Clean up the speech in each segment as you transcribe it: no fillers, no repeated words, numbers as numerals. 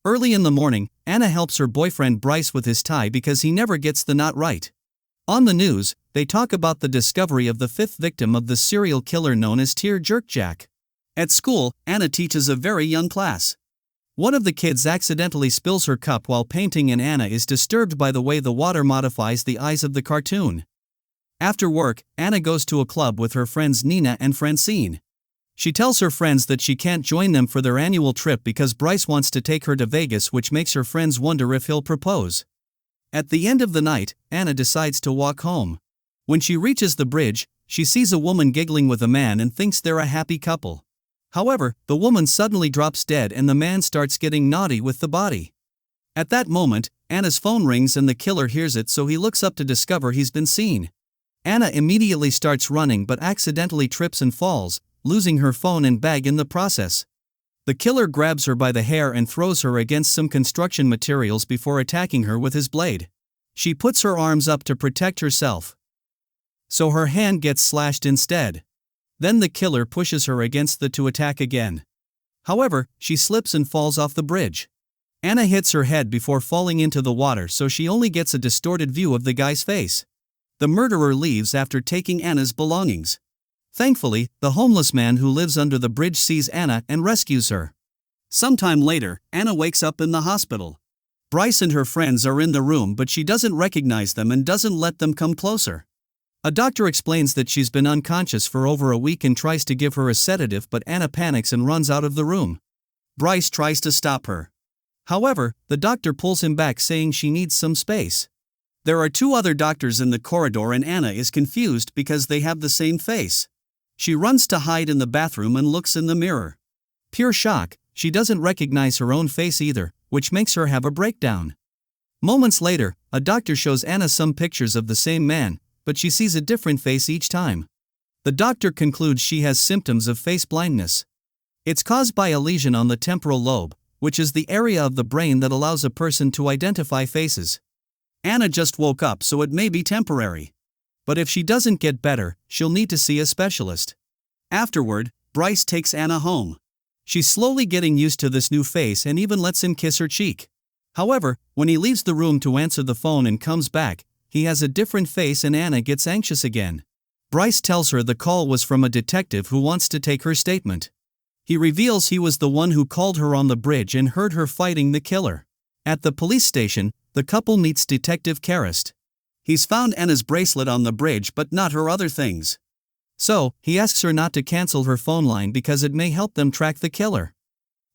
Early in the morning, Anna helps her boyfriend Bryce with his tie because he never gets the knot right. On the news, they talk about the discovery of the fifth victim of the serial killer known as Tear-Jerk Jack. At school, Anna teaches a very young class. One of the kids accidentally spills her cup while painting and Anna is disturbed by the way the water modifies the eyes of the cartoon. After work, Anna goes to a club with her friends Nina and Francine. She tells her friends that she can't join them for their annual trip because Bryce wants to take her to Vegas, which makes her friends wonder if he'll propose. At the end of the night, Anna decides to walk home. When she reaches the bridge, she sees a woman giggling with a man and thinks they're a happy couple. However, the woman suddenly drops dead and the man starts getting naughty with the body. At that moment, Anna's phone rings and the killer hears it, so he looks up to discover he's been seen. Anna immediately starts running but accidentally trips and falls, losing her phone and bag in the process. The killer grabs her by the hair and throws her against some construction materials before attacking her with his blade. She puts her arms up to protect herself, so her hand gets slashed instead. Then the killer pushes her against to attack again. However, she slips and falls off the bridge. Anna hits her head before falling into the water, so she only gets a distorted view of the guy's face. The murderer leaves after taking Anna's belongings. Thankfully, the homeless man who lives under the bridge sees Anna and rescues her. Sometime later, Anna wakes up in the hospital. Bryce and her friends are in the room, but she doesn't recognize them and doesn't let them come closer. A doctor explains that she's been unconscious for over a week and tries to give her a sedative, but Anna panics and runs out of the room. Bryce tries to stop her. However, the doctor pulls him back, saying she needs some space. There are two other doctors in the corridor and Anna is confused because they have the same face. She runs to hide in the bathroom and looks in the mirror. Pure shock, she doesn't recognize her own face either, which makes her have a breakdown. Moments later, a doctor shows Anna some pictures of the same man, but she sees a different face each time. The doctor concludes she has symptoms of face blindness. It's caused by a lesion on the temporal lobe, which is the area of the brain that allows a person to identify faces. Anna just woke up, so it may be temporary. But if she doesn't get better, she'll need to see a specialist. Afterward, Bryce takes Anna home. She's slowly getting used to this new face and even lets him kiss her cheek. However, when he leaves the room to answer the phone and comes back, he has a different face and Anna gets anxious again. Bryce tells her the call was from a detective who wants to take her statement. He reveals he was the one who called her on the bridge and heard her fighting the killer. At the police station, the couple meets Detective Karist. He's found Anna's bracelet on the bridge but not her other things. So, he asks her not to cancel her phone line because it may help them track the killer.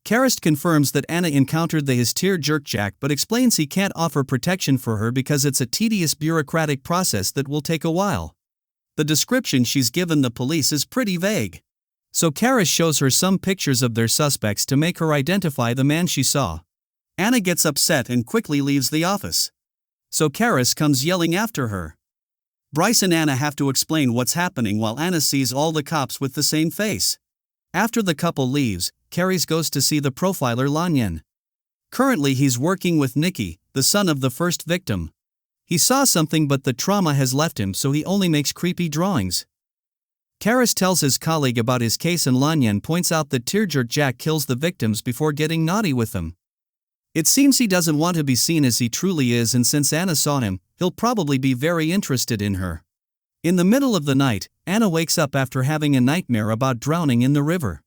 Karist confirms that Anna encountered his Tear-Jerk Jack but explains he can't offer protection for her because it's a tedious bureaucratic process that will take a while. The description she's given the police is pretty vague. So Karist shows her some pictures of their suspects to make her identify the man she saw. Anna gets upset and quickly leaves the office. So Karist comes yelling after her. Bryce and Anna have to explain what's happening while Anna sees all the cops with the same face. After the couple leaves, Karist goes to see the profiler Lanyan. Currently he's working with Nicky, the son of the first victim. He saw something but the trauma has left him, so he only makes creepy drawings. Karist tells his colleague about his case and Lanyan points out that Tear-Jerk Jack kills the victims before getting naughty with them. It seems he doesn't want to be seen as he truly is, and since Anna saw him, he'll probably be very interested in her. In the middle of the night, Anna wakes up after having a nightmare about drowning in the river.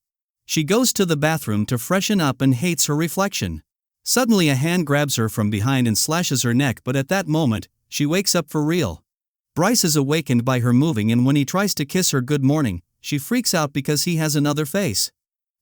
She goes to the bathroom to freshen up and hates her reflection. Suddenly a hand grabs her from behind and slashes her neck, but at that moment, she wakes up for real. Bryce is awakened by her moving, and when he tries to kiss her good morning, she freaks out because he has another face.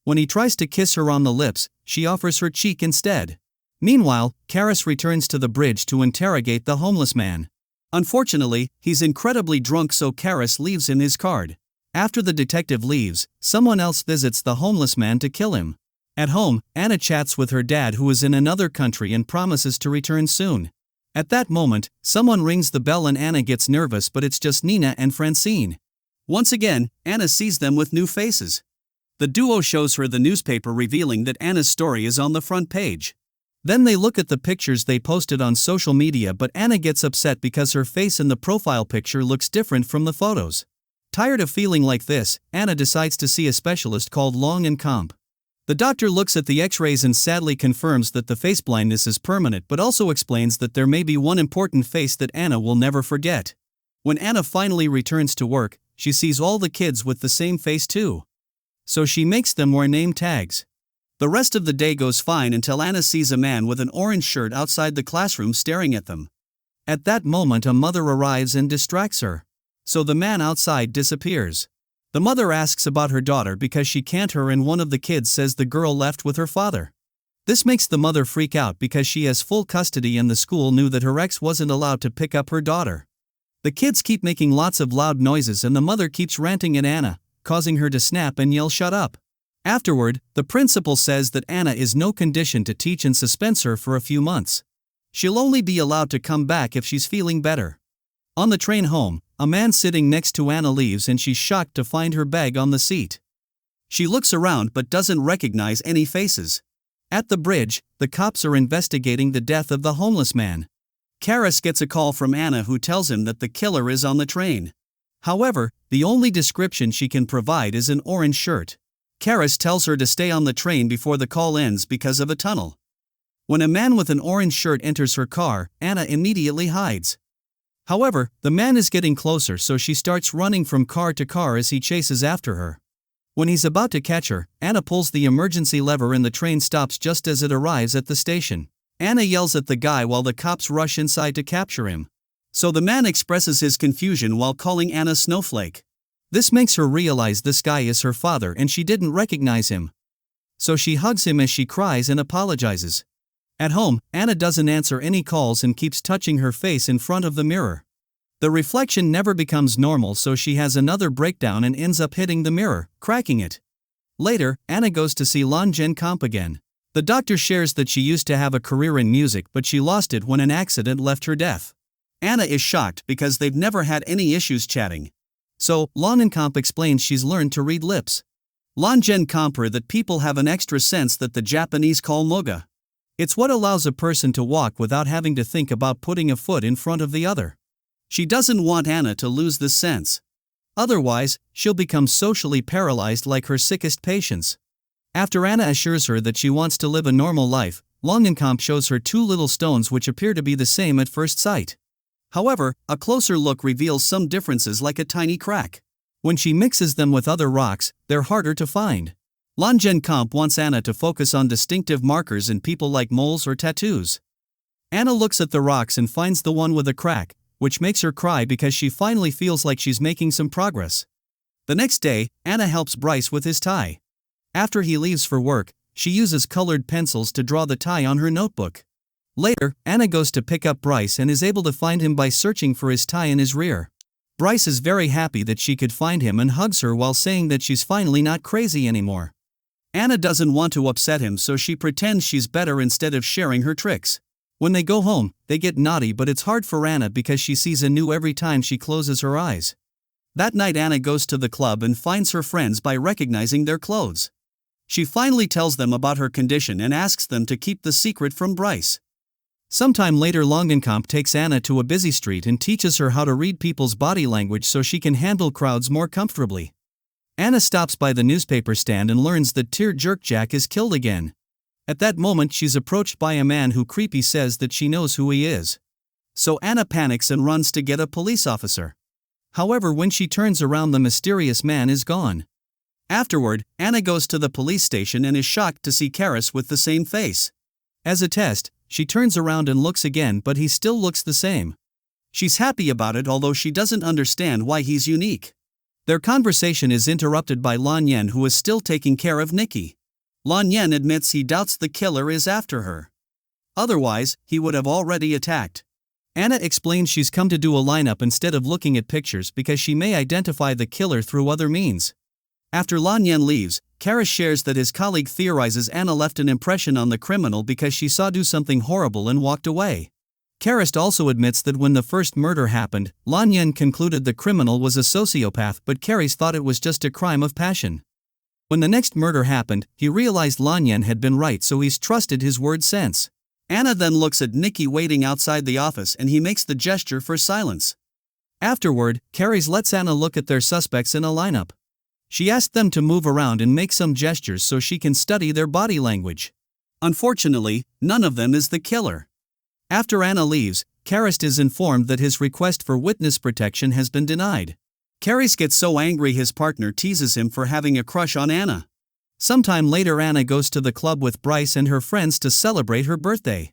When he tries to kiss her on the lips, she offers her cheek instead. Meanwhile, Karist returns to the bridge to interrogate the homeless man. Unfortunately, he's incredibly drunk, so Karist leaves him his card. After the detective leaves, someone else visits the homeless man to kill him. At home, Anna chats with her dad, who is in another country and promises to return soon. At that moment, someone rings the bell and Anna gets nervous, but it's just Nina and Francine. Once again, Anna sees them with new faces. The duo shows her the newspaper, revealing that Anna's story is on the front page. Then they look at the pictures they posted on social media, but Anna gets upset because her face in the profile picture looks different from the photos. Tired of feeling like this, Anna decides to see a specialist called Long & Comp. The doctor looks at the x-rays and sadly confirms that the face blindness is permanent, but also explains that there may be one important face that Anna will never forget. When Anna finally returns to work, she sees all the kids with the same face too. So she makes them wear name tags. The rest of the day goes fine until Anna sees a man with an orange shirt outside the classroom staring at them. At that moment a mother arrives and distracts her. So the man outside disappears. The mother asks about her daughter because she can't her and one of the kids says the girl left with her father. This makes the mother freak out because she has full custody and the school knew that her ex wasn't allowed to pick up her daughter. The kids keep making lots of loud noises and the mother keeps ranting at Anna, causing her to snap and yell "shut up." Afterward, the principal says that Anna is no condition to teach and suspends her for a few months. She'll only be allowed to come back if she's feeling better. On the train home, a man sitting next to Anna leaves and she's shocked to find her bag on the seat. She looks around but doesn't recognize any faces. At the bridge, the cops are investigating the death of the homeless man. Karis gets a call from Anna who tells him that the killer is on the train. However, the only description she can provide is an orange shirt. Karis tells her to stay on the train before the call ends because of a tunnel. When a man with an orange shirt enters her car, Anna immediately hides. However, the man is getting closer so she starts running from car to car as he chases after her. When he's about to catch her, Anna pulls the emergency lever and the train stops just as it arrives at the station. Anna yells at the guy while the cops rush inside to capture him. So the man expresses his confusion while calling Anna Snowflake. This makes her realize this guy is her father and she didn't recognize him. So she hugs him as she cries and apologizes. At home, Anna doesn't answer any calls and keeps touching her face in front of the mirror. The reflection never becomes normal so she has another breakdown and ends up hitting the mirror, cracking it. Later, Anna goes to see Lan Jen Comp again. The doctor shares that she used to have a career in music but she lost it when an accident left her deaf. Anna is shocked because they've never had any issues chatting. So, Lan Comp explains she's learned to read lips. Lan Jen Comper that people have an extra sense that the Japanese call moga. It's what allows a person to walk without having to think about putting a foot in front of the other. She doesn't want Anna to lose this sense. Otherwise, she'll become socially paralyzed like her sickest patients. After Anna assures her that she wants to live a normal life, Langenkamp shows her two little stones which appear to be the same at first sight. However, a closer look reveals some differences like a tiny crack. When she mixes them with other rocks, they're harder to find. Langenkamp wants Anna to focus on distinctive markers in people like moles or tattoos. Anna looks at the rocks and finds the one with a crack, which makes her cry because she finally feels like she's making some progress. The next day, Anna helps Bryce with his tie. After he leaves for work, she uses colored pencils to draw the tie on her notebook. Later, Anna goes to pick up Bryce and is able to find him by searching for his tie in his rear. Bryce is very happy that she could find him and hugs her while saying that she's finally not crazy anymore. Anna doesn't want to upset him so she pretends she's better instead of sharing her tricks. When they go home, they get naughty but it's hard for Anna because she sees anew every time she closes her eyes. That night Anna goes to the club and finds her friends by recognizing their clothes. She finally tells them about her condition and asks them to keep the secret from Bryce. Sometime later Langenkamp takes Anna to a busy street and teaches her how to read people's body language so she can handle crowds more comfortably. Anna stops by the newspaper stand and learns that Tear Jerk Jack is killed again. At that moment she's approached by a man who creepy says that she knows who he is. So Anna panics and runs to get a police officer. However, when she turns around the mysterious man is gone. Afterward, Anna goes to the police station and is shocked to see Karis with the same face. As a test, she turns around and looks again but he still looks the same. She's happy about it although she doesn't understand why he's unique. Their conversation is interrupted by Lan Yen who is still taking care of Nikki. Lan Yen admits he doubts the killer is after her. Otherwise, he would have already attacked. Anna explains she's come to do a lineup instead of looking at pictures because she may identify the killer through other means. After Lan Yen leaves, Karis shares that his colleague theorizes Anna left an impression on the criminal because she saw do something horrible and walked away. Karis also admits that when the first murder happened, Lan Yen concluded the criminal was a sociopath but Karis thought it was just a crime of passion. When the next murder happened, he realized Lan Yen had been right so he's trusted his word since. Anna then looks at Nikki waiting outside the office and he makes the gesture for silence. Afterward, Karis lets Anna look at their suspects in a lineup. She asked them to move around and make some gestures so she can study their body language. Unfortunately, none of them is the killer. After Anna leaves, Karras is informed that his request for witness protection has been denied. Karras gets so angry his partner teases him for having a crush on Anna. Sometime later Anna goes to the club with Bryce and her friends to celebrate her birthday.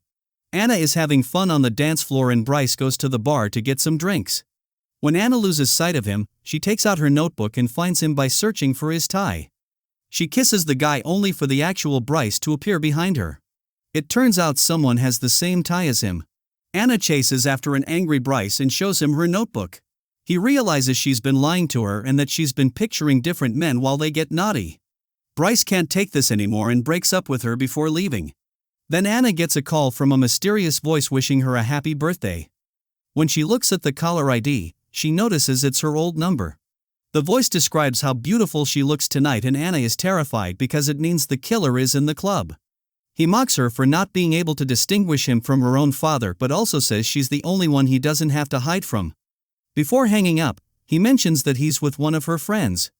Anna is having fun on the dance floor and Bryce goes to the bar to get some drinks. When Anna loses sight of him, she takes out her notebook and finds him by searching for his tie. She kisses the guy only for the actual Bryce to appear behind her. It turns out someone has the same tie as him. Anna chases after an angry Bryce and shows him her notebook. He realizes she's been lying to her and that she's been picturing different men while they get naughty. Bryce can't take this anymore and breaks up with her before leaving. Then Anna gets a call from a mysterious voice wishing her a happy birthday. When she looks at the caller ID, she notices it's her old number. The voice describes how beautiful she looks tonight and Anna is terrified because it means the killer is in the club. He mocks her for not being able to distinguish him from her own father but also says she's the only one he doesn't have to hide from. Before hanging up, he mentions that he's with one of her friends.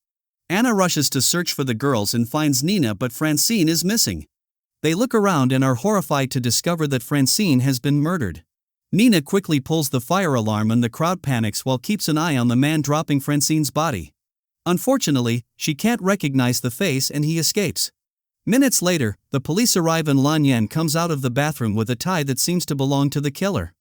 Anna rushes to search for the girls and finds Nina but Francine is missing. They look around and are horrified to discover that Francine has been murdered. Nina quickly pulls the fire alarm and the crowd panics while keeps an eye on the man dropping Francine's body. Unfortunately, she can't recognize the face and he escapes. Minutes later, the police arrive and Lan Yan comes out of the bathroom with a tie that seems to belong to the killer.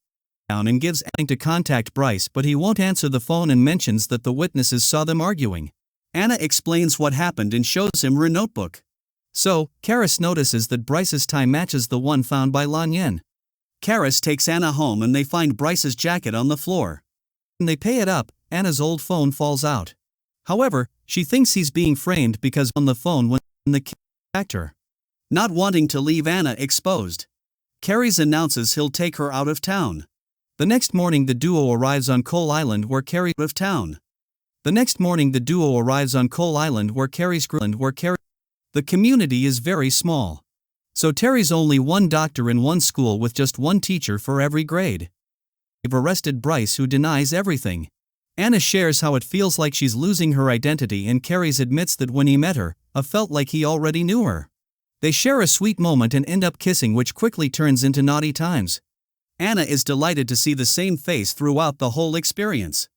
And gives Anna to contact Bryce but he won't answer the phone and mentions that the witnesses saw them arguing. Anna explains what happened and shows him her notebook. So, Karras notices that Bryce's tie matches the one found by Lan Yan. Karras takes Anna home and they find Bryce's jacket on the floor. When they pay it up, Anna's old phone falls out. However, she thinks he's being framed because on the phone when the killer attacked her. Not wanting to leave Anna exposed, Karras announces he'll take her out of town. The next morning the duo arrives on Coal Island where Carrie's out of town. The community is very small. So Terry's only one doctor in one school with just one teacher for every grade. They've arrested Bryce who denies everything. Anna shares how it feels like she's losing her identity and Karras admits that when he met her, felt like he already knew her. They share a sweet moment and end up kissing which quickly turns into naughty times. Anna is delighted to see the same face throughout the whole experience.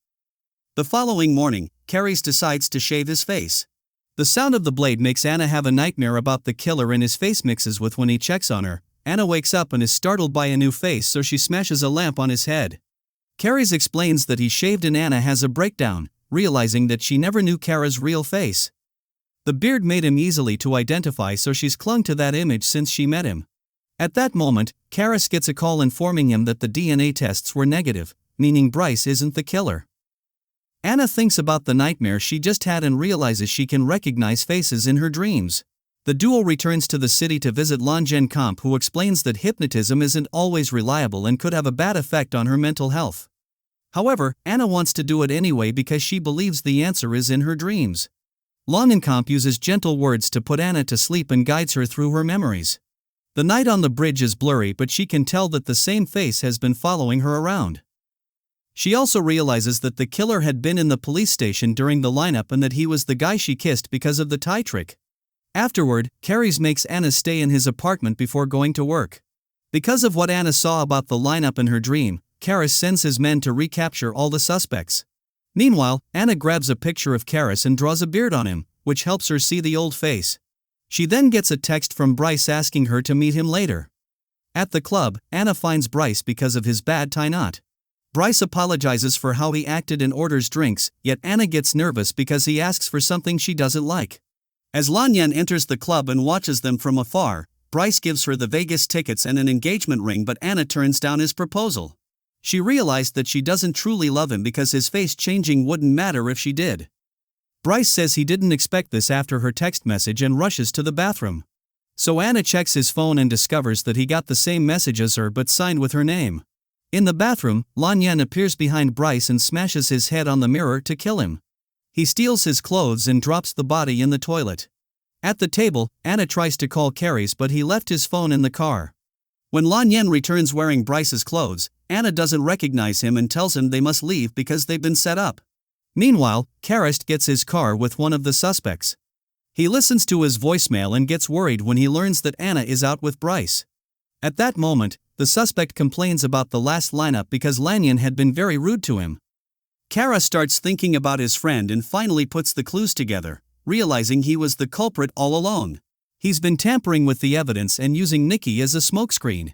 The following morning, Karras decides to shave his face. The sound of the blade makes Anna have a nightmare about the killer and his face mixes with when he checks on her. Anna wakes up and is startled by a new face so she smashes a lamp on his head. Karras explains that he shaved and Anna has a breakdown, realizing that she never knew Kara's real face. The beard made him easily to identify so she's clung to that image since she met him. At that moment, Karras gets a call informing him that the DNA tests were negative, meaning Bryce isn't the killer. Anna thinks about the nightmare she just had and realizes she can recognize faces in her dreams. The duo returns to the city to visit Lan Jen Kamp who explains that hypnotism isn't always reliable and could have a bad effect on her mental health. However, Anna wants to do it anyway because she believes the answer is in her dreams. Lan Kamp uses gentle words to put Anna to sleep and guides her through her memories. The night on the bridge is blurry but she can tell that the same face has been following her around. She also realizes that the killer had been in the police station during the lineup and that he was the guy she kissed because of the tie trick. Afterward, Karras makes Anna stay in his apartment before going to work. Because of what Anna saw about the lineup in her dream, Karras sends his men to recapture all the suspects. Meanwhile, Anna grabs a picture of Karras and draws a beard on him, which helps her see the old face. She then gets a text from Bryce asking her to meet him later. At the club, Anna finds Bryce because of his bad tie knot. Bryce apologizes for how he acted and orders drinks, yet Anna gets nervous because he asks for something she doesn't like. As Lan Yan enters the club and watches them from afar, Bryce gives her the Vegas tickets and an engagement ring but Anna turns down his proposal. She realized that she doesn't truly love him because his face changing wouldn't matter if she did. Bryce says he didn't expect this after her text message and rushes to the bathroom. So Anna checks his phone and discovers that he got the same message as her but signed with her name. In the bathroom, Lan Yan appears behind Bryce and smashes his head on the mirror to kill him. He steals his clothes and drops the body in the toilet. At the table, Anna tries to call Karras but he left his phone in the car. When Lan Yan returns wearing Bryce's clothes, Anna doesn't recognize him and tells him they must leave because they've been set up. Meanwhile, Karist gets his car with one of the suspects. He listens to his voicemail and gets worried when he learns that Anna is out with Bryce. At that moment, the suspect complains about the last lineup because Lanyon had been very rude to him. Kara starts thinking about his friend and finally puts the clues together, realizing he was the culprit all along. He's been tampering with the evidence and using Nikki as a smokescreen.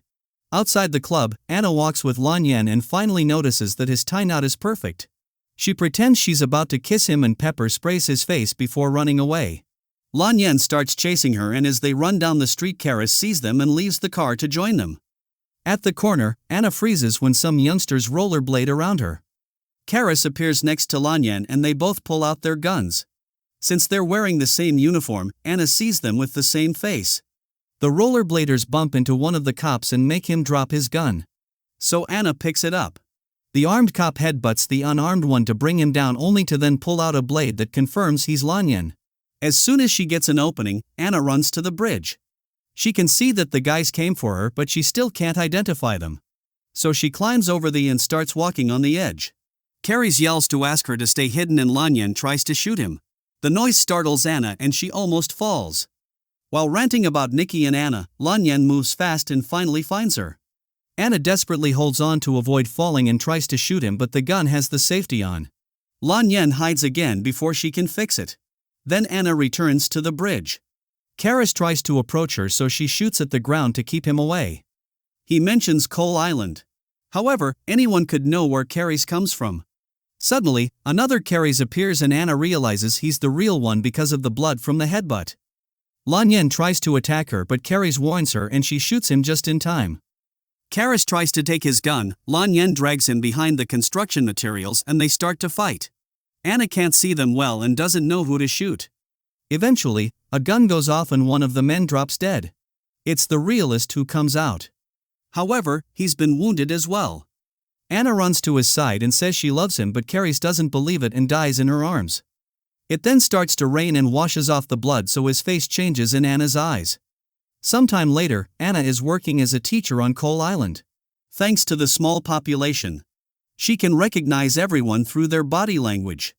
Outside the club, Anna walks with Lanyon and finally notices that his tie knot is perfect. She pretends she's about to kiss him and pepper sprays his face before running away. Lanyon starts chasing her, and as they run down the street, Karis sees them and leaves the car to join them. At the corner, Anna freezes when some youngsters rollerblade around her. Karis appears next to Lanyon and they both pull out their guns. Since they're wearing the same uniform, Anna sees them with the same face. The rollerbladers bump into one of the cops and make him drop his gun. So Anna picks it up. The armed cop headbutts the unarmed one to bring him down, only to then pull out a blade that confirms he's Lanyon. As soon as she gets an opening, Anna runs to the bridge. She can see that the guys came for her, but she still can't identify them. So she climbs over and starts walking on the edge. Carries yells to ask her to stay hidden and Lanyon tries to shoot him. The noise startles Anna and she almost falls. While ranting about Nikki and Anna, Lanyon moves fast and finally finds her. Anna desperately holds on to avoid falling and tries to shoot him, but the gun has the safety on. Lanyon hides again before she can fix it. Then Anna returns to the bridge. Karis tries to approach her, so she shoots at the ground to keep him away. He mentions Coal Island. However, anyone could know where Karis comes from. Suddenly, another Karis appears and Anna realizes he's the real one because of the blood from the headbutt. Lanyon tries to attack her, but Karis warns her and she shoots him just in time. Karis tries to take his gun, Lanyon drags him behind the construction materials and they start to fight. Anna can't see them well and doesn't know who to shoot. Eventually, a gun goes off and one of the men drops dead. It's the realist who comes out. However, he's been wounded as well. Anna runs to his side and says she loves him, but Karis doesn't believe it and dies in her arms. It then starts to rain and washes off the blood, so his face changes in Anna's eyes. Sometime later, Anna is working as a teacher on Coal Island. Thanks to the small population, she can recognize everyone through their body language.